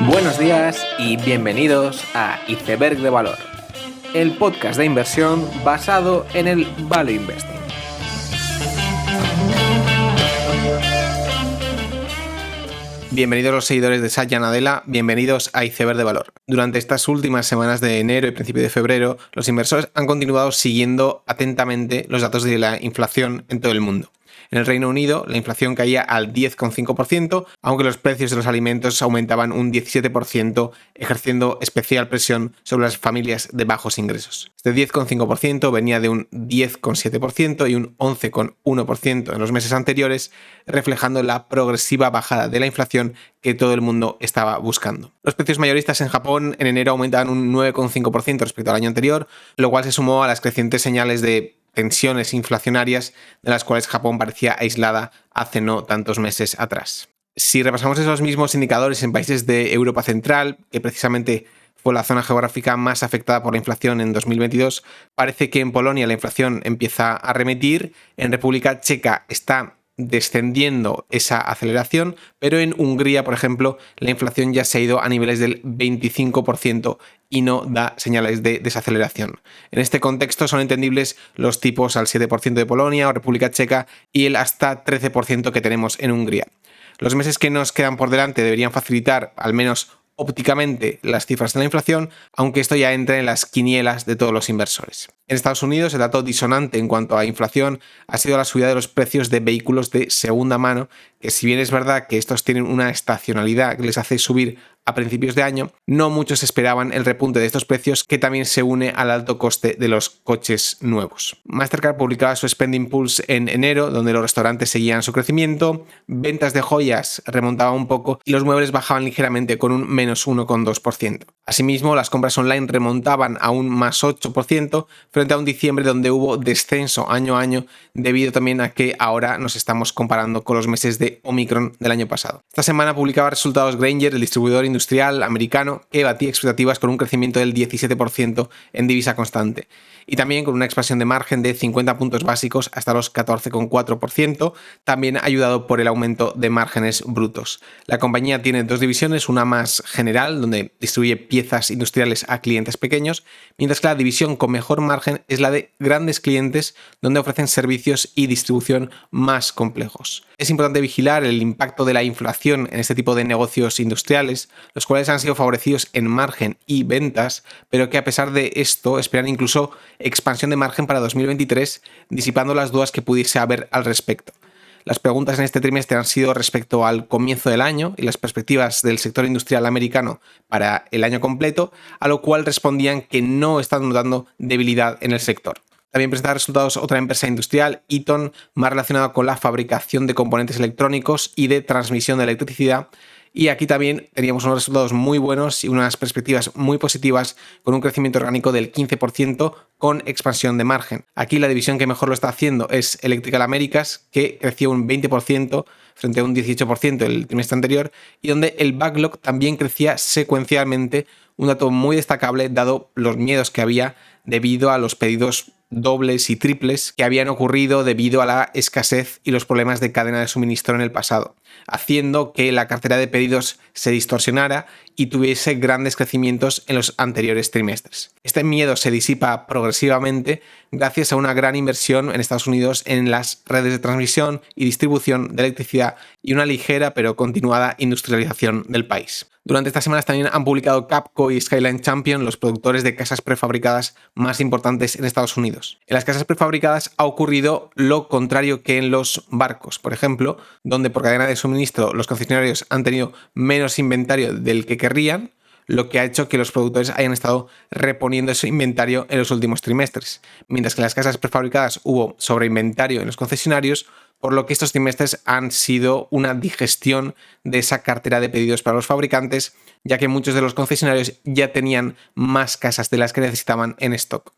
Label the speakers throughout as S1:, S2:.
S1: Buenos días y bienvenidos a Iceberg de Valor, el podcast de inversión basado en el Value Investing. Bienvenidos los seguidores de Satya Nadella, bienvenidos a Iceberg de Valor. Durante estas últimas semanas de enero y principio de febrero, los inversores han continuado siguiendo atentamente los datos de la inflación en todo el mundo. En el Reino Unido, la inflación caía al 10,5%, aunque los precios de los alimentos aumentaban un 17%, ejerciendo especial presión sobre las familias de bajos ingresos. Este 10,5% venía de un 10,7% y un 11,1% en los meses anteriores, reflejando la progresiva bajada de la inflación que todo el mundo estaba buscando. Los precios mayoristas en Japón en enero aumentaban un 9,5% respecto al año anterior, lo cual se sumó a las crecientes señales de tensiones inflacionarias de las cuales Japón parecía aislada hace no tantos meses atrás. Si repasamos esos mismos indicadores en países de Europa Central, que precisamente fue la zona geográfica más afectada por la inflación en 2022, parece que en Polonia la inflación empieza a remitir, en República Checa está descendiendo esa aceleración, pero en Hungría, por ejemplo, la inflación ya se ha ido a niveles del 25% y no da señales de desaceleración. En este contexto son entendibles los tipos al 7% de Polonia o República Checa y el hasta 13% que tenemos en Hungría. Los meses que nos quedan por delante deberían facilitar, al menos ópticamente, las cifras de la inflación, aunque esto ya entra en las quinielas de todos los inversores. En Estados Unidos, el dato disonante en cuanto a inflación ha sido la subida de los precios de vehículos de segunda mano, que si bien es verdad que estos tienen una estacionalidad que les hace subir a principios de año, no muchos esperaban el repunte de estos precios, que también se une al alto coste de los coches nuevos. Mastercard publicaba su Spending Pulse en enero, donde los restaurantes seguían su crecimiento, ventas de joyas remontaban un poco y los muebles bajaban ligeramente con un menos 1,2%. Asimismo, las compras online remontaban a un más 8%, frente a un diciembre donde hubo descenso año a año, debido también a que ahora nos estamos comparando con los meses de Omicron del año pasado. Esta semana publicaba resultados Grainger, el distribuidor industrial americano, que batía expectativas con un crecimiento del 17% en divisa constante y también con una expansión de margen de 50 puntos básicos hasta los 14,4%, también ayudado por el aumento de márgenes brutos. La compañía tiene dos divisiones, una más general, donde distribuye piezas industriales a clientes pequeños, mientras que la división con mejor margen es la de grandes clientes, donde ofrecen servicios y distribución más complejos. Es importante vigilar el impacto de la inflación en este tipo de negocios industriales, los cuales han sido favorecidos en margen y ventas, pero que a pesar de esto esperan incluso expansión de margen para 2023, disipando las dudas que pudiese haber al respecto. Las preguntas en este trimestre han sido respecto al comienzo del año y las perspectivas del sector industrial americano para el año completo, a lo cual respondían que no están notando debilidad en el sector. También presenta resultados otra empresa industrial, Eaton, más relacionada con la fabricación de componentes electrónicos y de transmisión de electricidad. Y aquí también teníamos unos resultados muy buenos y unas perspectivas muy positivas, con un crecimiento orgánico del 15% con expansión de margen. Aquí la división que mejor lo está haciendo es Electrical Americas, que creció un 20% frente a un 18% el trimestre anterior, y donde el backlog también crecía secuencialmente, un dato muy destacable dado los miedos que había debido a los pedidos dobles y triples que habían ocurrido debido a la escasez y los problemas de cadena de suministro en el pasado, haciendo que la cartera de pedidos se distorsionara y tuviese grandes crecimientos en los anteriores trimestres. Este miedo se disipa progresivamente gracias a una gran inversión en Estados Unidos en las redes de transmisión y distribución de electricidad y una ligera pero continuada industrialización del país. Durante estas semanas también han publicado Capco y Skyline Champion, los productores de casas prefabricadas más importantes en Estados Unidos. En las casas prefabricadas ha ocurrido lo contrario que en los barcos, por ejemplo, donde por cadena de suministro los concesionarios han tenido menos inventario del que querrían, lo que ha hecho que los productores hayan estado reponiendo ese inventario en los últimos trimestres, mientras que en las casas prefabricadas hubo sobreinventario en los concesionarios, por lo que estos trimestres han sido una digestión de esa cartera de pedidos para los fabricantes, ya que muchos de los concesionarios ya tenían más casas de las que necesitaban en stock.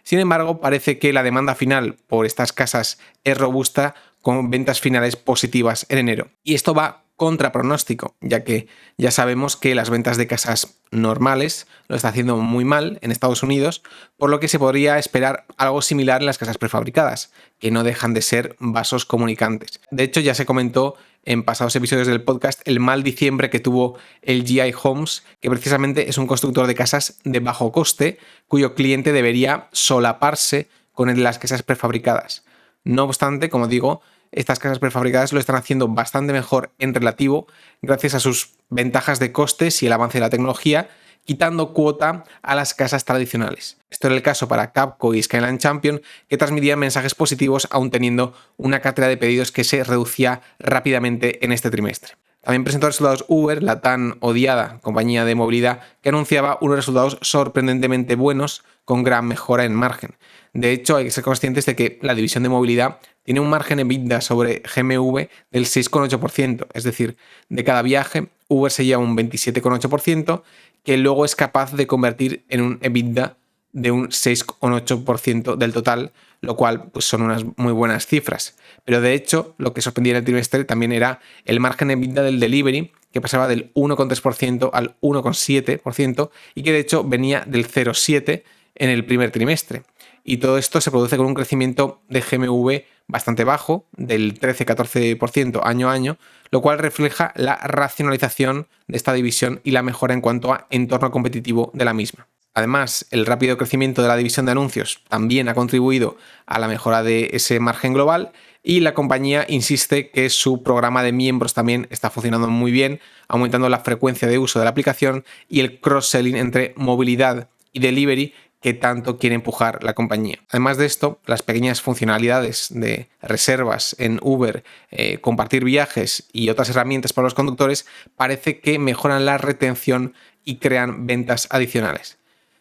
S1: Sin embargo, parece que la demanda final por estas casas es robusta, con ventas finales positivas en enero. Y esto va contra pronóstico, ya que ya sabemos que las ventas de casas normales lo está haciendo muy mal en Estados Unidos, por lo que se podría esperar algo similar en las casas prefabricadas, que no dejan de ser vasos comunicantes. De hecho, ya se comentó en pasados episodios del podcast el mal diciembre que tuvo el GI Homes, que precisamente es un constructor de casas de bajo coste, cuyo cliente debería solaparse con el de las casas prefabricadas. No obstante, como digo, estas casas prefabricadas lo están haciendo bastante mejor en relativo gracias a sus ventajas de costes y el avance de la tecnología, quitando cuota a las casas tradicionales. Esto era el caso para Capco y Skyline Champion, que transmitían mensajes positivos aún teniendo una cantidad de pedidos que se reducía rápidamente en este trimestre. También presentó resultados Uber, la tan odiada compañía de movilidad, que anunciaba unos resultados sorprendentemente buenos con gran mejora en margen. De hecho, hay que ser conscientes de que la división de movilidad tiene un margen EBITDA sobre GMV del 6,8%, es decir, de cada viaje Uber se lleva un 27,8%, que luego es capaz de convertir en un EBITDA de un 6,8% del total, lo cual pues, son unas muy buenas cifras. Pero de hecho, lo que sorprendía en el trimestre también era el margen EBITDA del delivery, que pasaba del 1,3% al 1,7% y que de hecho venía del 0,7% en el primer trimestre. Y todo esto se produce con un crecimiento de GMV bastante bajo, del 13-14% año a año, lo cual refleja la racionalización de esta división y la mejora en cuanto a entorno competitivo de la misma. Además, el rápido crecimiento de la división de anuncios también ha contribuido a la mejora de ese margen global y la compañía insiste que su programa de miembros también está funcionando muy bien, aumentando la frecuencia de uso de la aplicación y el cross-selling entre movilidad y delivery que tanto quiere empujar la compañía. Además de esto, las pequeñas funcionalidades de reservas en Uber, compartir viajes y otras herramientas para los conductores parece que mejoran la retención y crean ventas adicionales.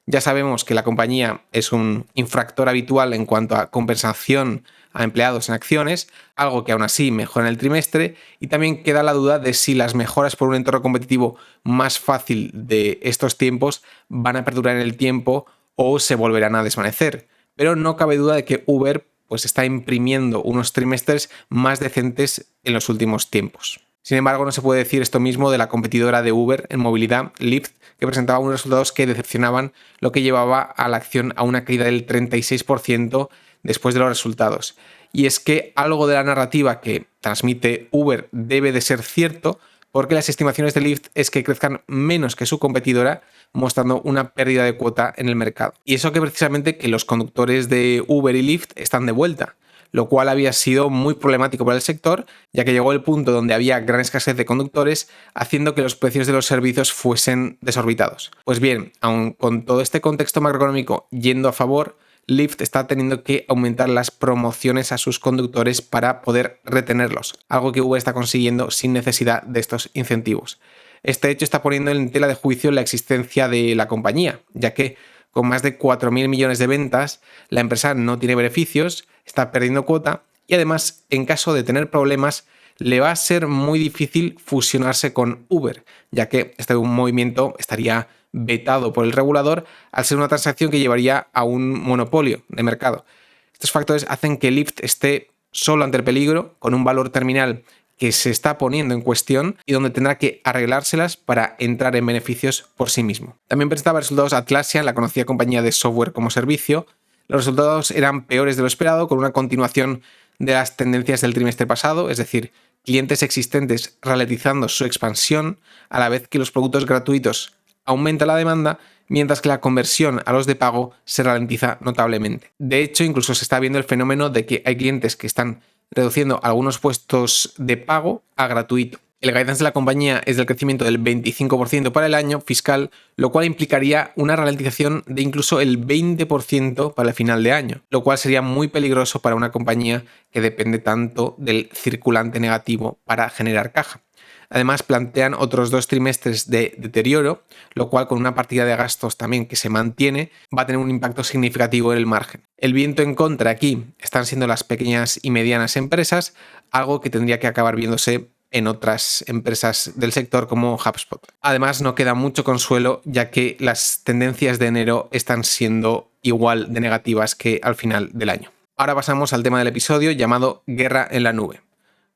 S1: Ya sabemos que la compañía es un infractor habitual en cuanto a compensación a empleados en acciones, algo que aún así mejora en el trimestre, y también queda la duda de si las mejoras por un entorno competitivo más fácil de estos tiempos van a perdurar en el tiempo o se volverán a desvanecer. Pero no cabe duda de que Uber pues, está imprimiendo unos trimestres más decentes en los últimos tiempos. Sin embargo, no se puede decir esto mismo de la competidora de Uber en movilidad, Lyft, que presentaba unos resultados que decepcionaban, lo que llevaba a la acción a una caída del 36% después de los resultados. Y es que algo de la narrativa que transmite Uber debe de ser cierto, porque las estimaciones de Lyft es que crezcan menos que su competidora, mostrando una pérdida de cuota en el mercado. Y eso que precisamente que los conductores de Uber y Lyft están de vuelta, lo cual había sido muy problemático para el sector, ya que llegó el punto donde había gran escasez de conductores, haciendo que los precios de los servicios fuesen desorbitados. Pues bien, aun con todo este contexto macroeconómico yendo a favor, Lyft está teniendo que aumentar las promociones a sus conductores para poder retenerlos, algo que Uber está consiguiendo sin necesidad de estos incentivos. Este hecho está poniendo en tela de juicio la existencia de la compañía, ya que con más de 4.000 millones de ventas, la empresa no tiene beneficios, está perdiendo cuota y además, en caso de tener problemas, le va a ser muy difícil fusionarse con Uber, ya que este movimiento estaría vetado por el regulador al ser una transacción que llevaría a un monopolio de mercado. Estos factores hacen que Lyft esté solo ante el peligro, con un valor terminal que se está poniendo en cuestión y donde tendrá que arreglárselas para entrar en beneficios por sí mismo. También presentaba resultados Atlassian, la conocida compañía de software como servicio. Los resultados eran peores de lo esperado, con una continuación de las tendencias del trimestre pasado, es decir, clientes existentes ralentizando su expansión, a la vez que los productos gratuitos aumenta la demanda, mientras que la conversión a los de pago se ralentiza notablemente. De hecho, incluso se está viendo el fenómeno de que hay clientes que están reduciendo algunos puestos de pago a gratuito. El guidance de la compañía es del crecimiento del 25% para el año fiscal, lo cual implicaría una ralentización de incluso el 20% para el final de año, lo cual sería muy peligroso para una compañía que depende tanto del circulante negativo para generar caja. Además, plantean otros 2 trimestres de deterioro, lo cual con una partida de gastos también que se mantiene va a tener un impacto significativo en el margen. El viento en contra aquí están siendo las pequeñas y medianas empresas, algo que tendría que acabar viéndose en otras empresas del sector como HubSpot. Además, no queda mucho consuelo, ya que las tendencias de enero están siendo igual de negativas que al final del año. Ahora pasamos al tema del episodio llamado Guerra en la nube.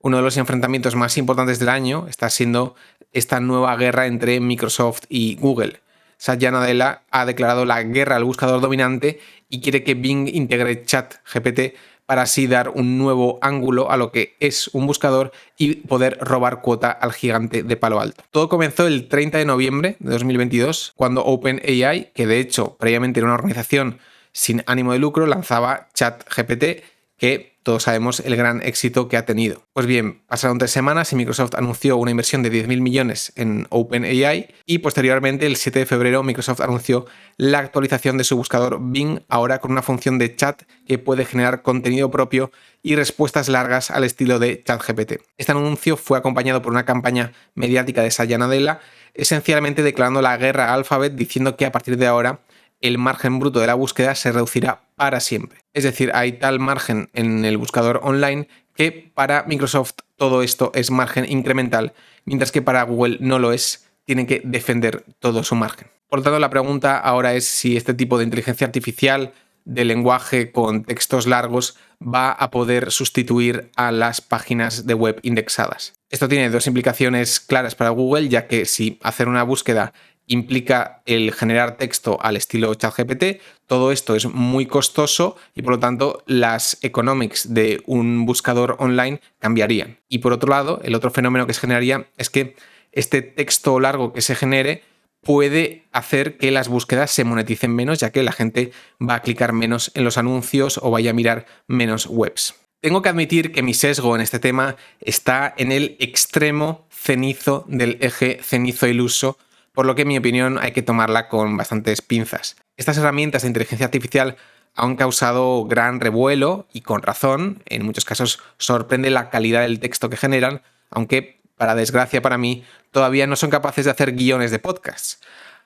S1: Uno de los enfrentamientos más importantes del año está siendo esta nueva guerra entre Microsoft y Google. Satya Nadella ha declarado la guerra al buscador dominante y quiere que Bing integre ChatGPT para así dar un nuevo ángulo a lo que es un buscador y poder robar cuota al gigante de Palo Alto. Todo comenzó el 30 de noviembre de 2022, cuando OpenAI, que de hecho previamente era una organización sin ánimo de lucro, lanzaba ChatGPT, que todos sabemos el gran éxito que ha tenido. Pues bien, pasaron 3 semanas y Microsoft anunció una inversión de 10.000 millones en OpenAI y posteriormente, el 7 de febrero, Microsoft anunció la actualización de su buscador Bing, ahora con una función de chat que puede generar contenido propio y respuestas largas al estilo de ChatGPT. Este anuncio fue acompañado por una campaña mediática de Satya Nadella, esencialmente declarando la guerra a Alphabet, diciendo que a partir de ahora el margen bruto de la búsqueda se reducirá para siempre. Es decir, hay tal margen en el buscador online que para Microsoft todo esto es margen incremental, mientras que para Google no lo es, tienen que defender todo su margen. Por lo tanto, la pregunta ahora es si este tipo de inteligencia artificial de lenguaje con textos largos va a poder sustituir a las páginas de web indexadas. Esto tiene dos implicaciones claras para Google, ya que si hacer una búsqueda implica el generar texto al estilo ChatGPT, todo esto es muy costoso y por lo tanto las economics de un buscador online cambiarían. Y por otro lado, el otro fenómeno que se generaría es que este texto largo que se genere puede hacer que las búsquedas se moneticen menos, ya que la gente va a clicar menos en los anuncios o vaya a mirar menos webs. Tengo que admitir que mi sesgo en este tema está en el extremo cenizo del eje cenizo-iluso, por lo que en mi opinión hay que tomarla con bastantes pinzas. Estas herramientas de inteligencia artificial han causado gran revuelo y con razón, en muchos casos sorprende la calidad del texto que generan, aunque para desgracia para mí todavía no son capaces de hacer guiones de podcasts.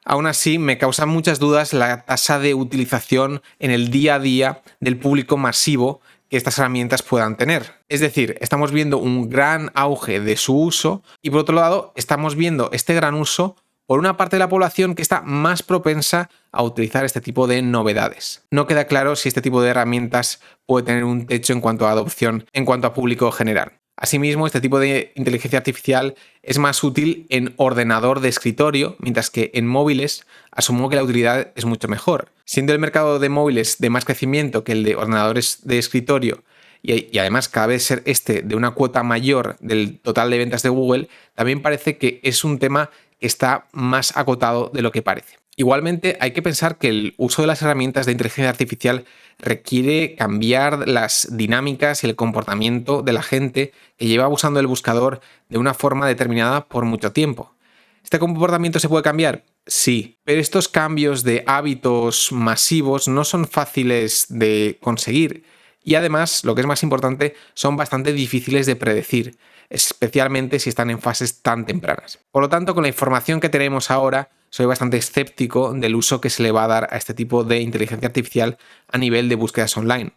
S1: Aún así, me causan muchas dudas la tasa de utilización en el día a día del público masivo que estas herramientas puedan tener. Es decir, estamos viendo un gran auge de su uso y por otro lado estamos viendo este gran uso por una parte de la población que está más propensa a utilizar este tipo de novedades. No queda claro si este tipo de herramientas puede tener un techo en cuanto a adopción, en cuanto a público general. Asimismo, este tipo de inteligencia artificial es más útil en ordenador de escritorio, mientras que en móviles asumo que la utilidad es mucho mejor. Siendo el mercado de móviles de más crecimiento que el de ordenadores de escritorio y además cada vez ser este de una cuota mayor del total de ventas de Google, también parece que es un tema que está más acotado de lo que parece. Igualmente, hay que pensar que el uso de las herramientas de inteligencia artificial requiere cambiar las dinámicas y el comportamiento de la gente que lleva usando el buscador de una forma determinada por mucho tiempo. ¿Este comportamiento se puede cambiar? Sí, pero estos cambios de hábitos masivos no son fáciles de conseguir y además, lo que es más importante, son bastante difíciles de predecir, especialmente si están en fases tan tempranas. Por lo tanto, con la información que tenemos ahora, soy bastante escéptico del uso que se le va a dar a este tipo de inteligencia artificial a nivel de búsquedas online.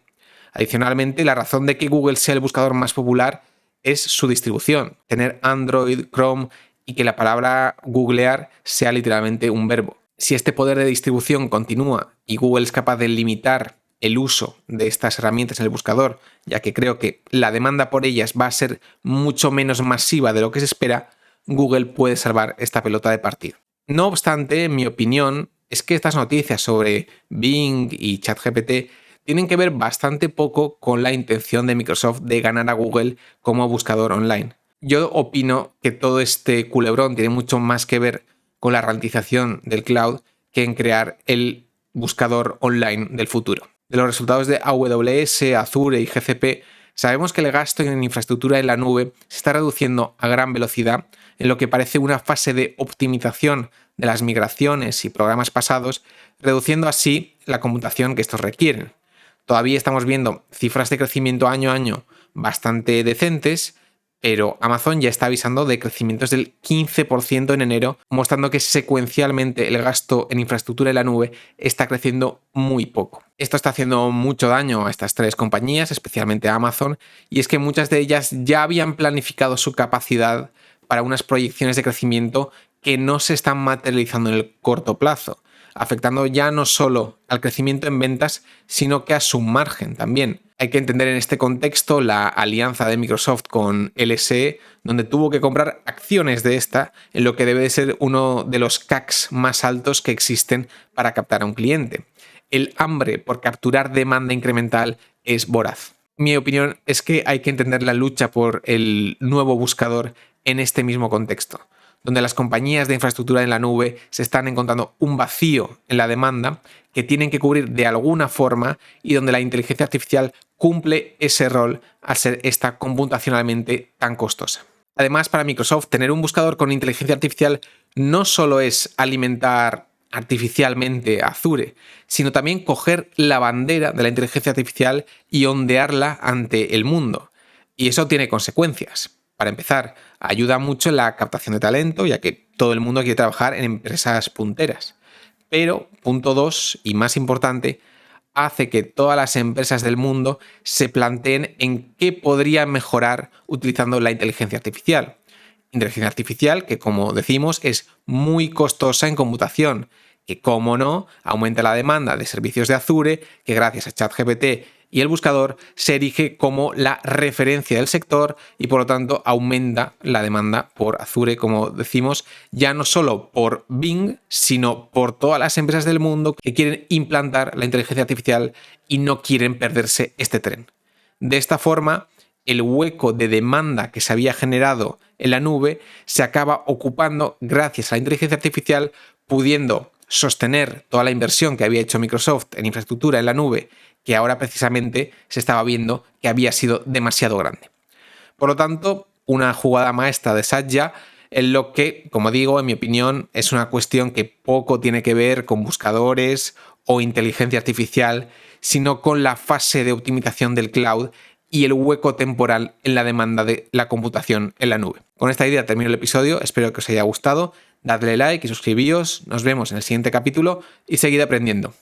S1: Adicionalmente, la razón de que Google sea el buscador más popular es su distribución, tener Android, Chrome y que la palabra googlear sea literalmente un verbo. Si este poder de distribución continúa y Google es capaz de limitar el uso de estas herramientas en el buscador, ya que creo que la demanda por ellas va a ser mucho menos masiva de lo que se espera, Google puede salvar esta pelota de partido. No obstante, en mi opinión, es que estas noticias sobre Bing y ChatGPT tienen que ver bastante poco con la intención de Microsoft de ganar a Google como buscador online. Yo opino que todo este culebrón tiene mucho más que ver con la ralentización del cloud que en crear el buscador online del futuro. De los resultados de AWS, Azure y GCP, sabemos que el gasto en infraestructura en la nube se está reduciendo a gran velocidad en lo que parece una fase de optimización de las migraciones y programas pasados, reduciendo así la computación que estos requieren. Todavía estamos viendo cifras de crecimiento año a año bastante decentes, pero Amazon ya está avisando de crecimientos del 15% en enero, mostrando que secuencialmente el gasto en infraestructura en la nube está creciendo muy poco. Esto está haciendo mucho daño a estas tres compañías, especialmente a Amazon, y es que muchas de ellas ya habían planificado su capacidad para unas proyecciones de crecimiento que no se están materializando en el corto plazo. afectando ya no solo al crecimiento en ventas, sino que a su margen también. Hay que entender en este contexto la alianza de Microsoft con LSE, donde tuvo que comprar acciones de esta en lo que debe de ser uno de los CACs más altos que existen para captar a un cliente. El hambre por capturar demanda incremental es voraz. Mi opinión es que hay que entender la lucha por el nuevo buscador en este mismo contexto, donde las compañías de infraestructura en la nube se están encontrando un vacío en la demanda que tienen que cubrir de alguna forma y donde la inteligencia artificial cumple ese rol al ser esta computacionalmente tan costosa. Además, para Microsoft, tener un buscador con inteligencia artificial no solo es alimentar artificialmente a Azure, sino también coger la bandera de la inteligencia artificial y ondearla ante el mundo. Y eso tiene consecuencias. Para empezar, ayuda mucho en la captación de talento, ya que todo el mundo quiere trabajar en empresas punteras. Pero, punto 2, y más importante, hace que todas las empresas del mundo se planteen en qué podrían mejorar utilizando la inteligencia artificial. Inteligencia artificial que, como decimos, es muy costosa en computación, que, como no, aumenta la demanda de servicios de Azure, que gracias a ChatGPT y el buscador se erige como la referencia del sector y por lo tanto aumenta la demanda por Azure, como decimos, ya no solo por Bing, sino por todas las empresas del mundo que quieren implantar la inteligencia artificial y no quieren perderse este tren. De esta forma, el hueco de demanda que se había generado en la nube se acaba ocupando gracias a la inteligencia artificial, pudiendo sostener toda la inversión que había hecho Microsoft en infraestructura en la nube, que ahora precisamente se estaba viendo que había sido demasiado grande. Por lo tanto, una jugada maestra de Satya en lo que, como digo, en mi opinión, es una cuestión que poco tiene que ver con buscadores o inteligencia artificial, sino con la fase de optimización del cloud y el hueco temporal en la demanda de la computación en la nube. Con esta idea termino el episodio, espero que os haya gustado, dadle like y suscribíos, nos vemos en el siguiente capítulo y seguid aprendiendo.